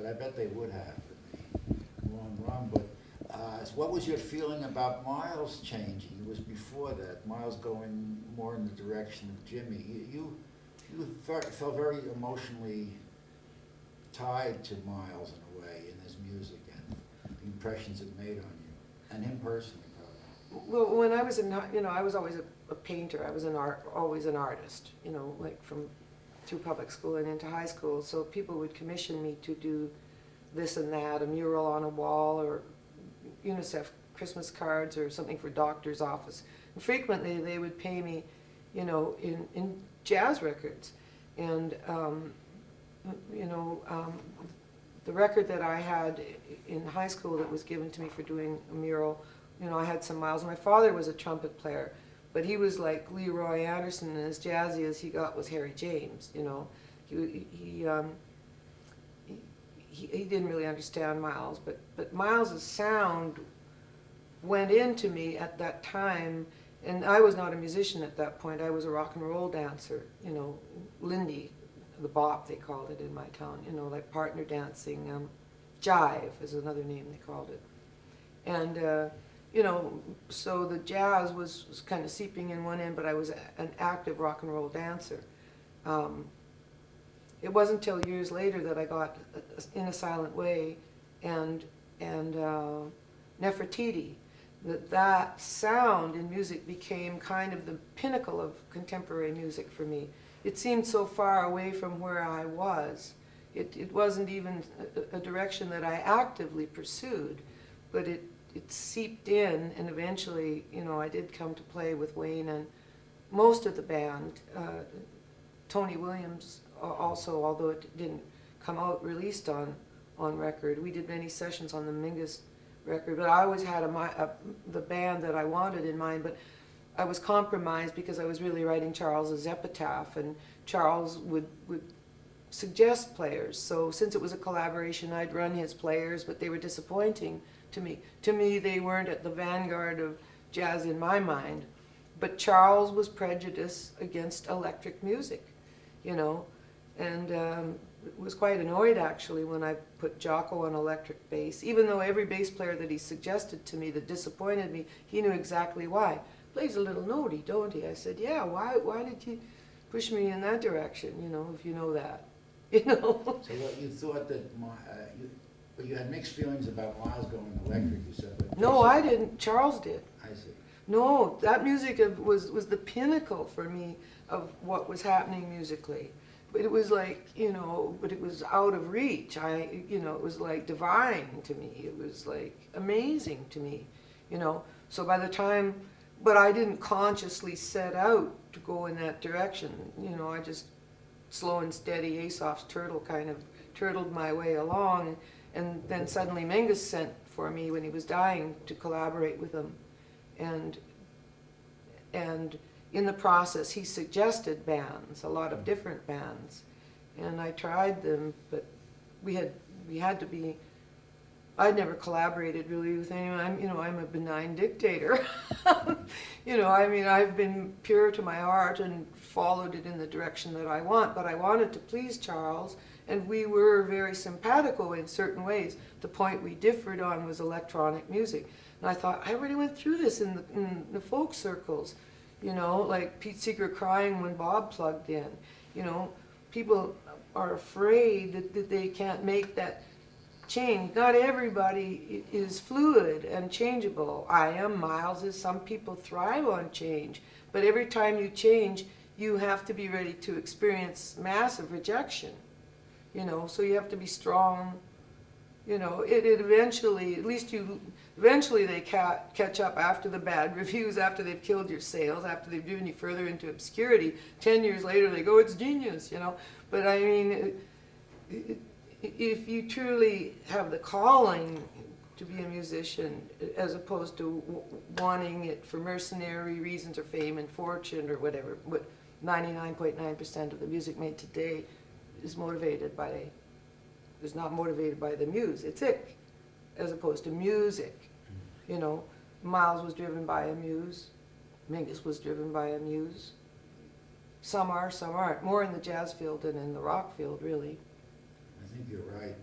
But I bet they would have in the long run. But what was your feeling about Miles changing? It was before that, Miles going more in the direction of Jimmy. You felt very emotionally tied to Miles in a way, in his music and the impressions it made on you, and him personally probably. Well, when I was I was always a painter. I was always an artist, like through public school and into high school. So people would commission me to do this and that, a mural on a wall, or UNICEF Christmas cards, or something for doctor's office. And frequently they would pay me, in jazz records. And the record that I had in high school that was given to me for doing a mural, I had some Miles. My father was a trumpet player, but he was like Leroy Anderson, and as jazzy as he got was Harry James. He didn't really understand Miles, but Miles's sound went into me at that time, and I was not a musician at that point. I was a rock and roll dancer, Lindy, the bop they called it in my town, like partner dancing. Jive is another name they called it. And so the jazz was kind of seeping in one end, but I was an active rock and roll dancer. It wasn't until years later that I got In a Silent Way and Nefertiti, that sound in music became kind of the pinnacle of contemporary music for me. It seemed so far away from where I was. It wasn't even a direction that I actively pursued, but it seeped in, and eventually, I did come to play with Wayne and most of the band. Tony Williams also, although it didn't come out released on record. We did many sessions on the Mingus record, but I always had the band that I wanted in mind. But I was compromised because I was really writing Charles's epitaph, and Charles would suggest players. So since it was a collaboration, I'd run his players, but they were disappointing to me. To me, they weren't at the vanguard of jazz in my mind. But Charles was prejudiced against electric music, and was quite annoyed actually when I put Jocko on electric bass. Even though every bass player that he suggested to me that disappointed me, he knew exactly why. Plays a little notey, don't he? I said, yeah, why did you push me in that direction, if you know that, So what you thought that, you had mixed feelings about Miles going electric, you said. But no, I didn't. Charles did. I see. No, that music was the pinnacle for me of what was happening musically. But it was like, but it was out of reach. It was like divine to me. It was like amazing to me, So by the time, but I didn't consciously set out to go in that direction. I just slow and steady Aesop's turtle kind of turtled my way along. And then suddenly Mingus sent for me when he was dying to collaborate with him. And in the process, he suggested bands, a lot of different bands, and I tried them. But we had to be. I'd never collaborated really with anyone. I'm a benign dictator. I've been pure to my art and followed it in the direction that I want. But I wanted to please Charles, and we were very simpatico in certain ways. The point we differed on was electronic music. And I thought, I already went through this in the folk circles, like Pete Seeger crying when Bob plugged in. People are afraid that they can't make that change. Not everybody is fluid and changeable. I am, Miles is. Some people thrive on change. But every time you change, you have to be ready to experience massive rejection. So you have to be strong. It eventually, eventually they catch up after the bad reviews, after they've killed your sales, after they've driven you further into obscurity. 10 years later they go, it's genius, But if you truly have the calling to be a musician, as opposed to wanting it for mercenary reasons or fame and fortune or whatever, what 99.9% of the music made today is not motivated by the music, as opposed to music. Miles was driven by a muse. Mingus was driven by a muse. Some are, some aren't. More in the jazz field than in the rock field, really. I think you're right.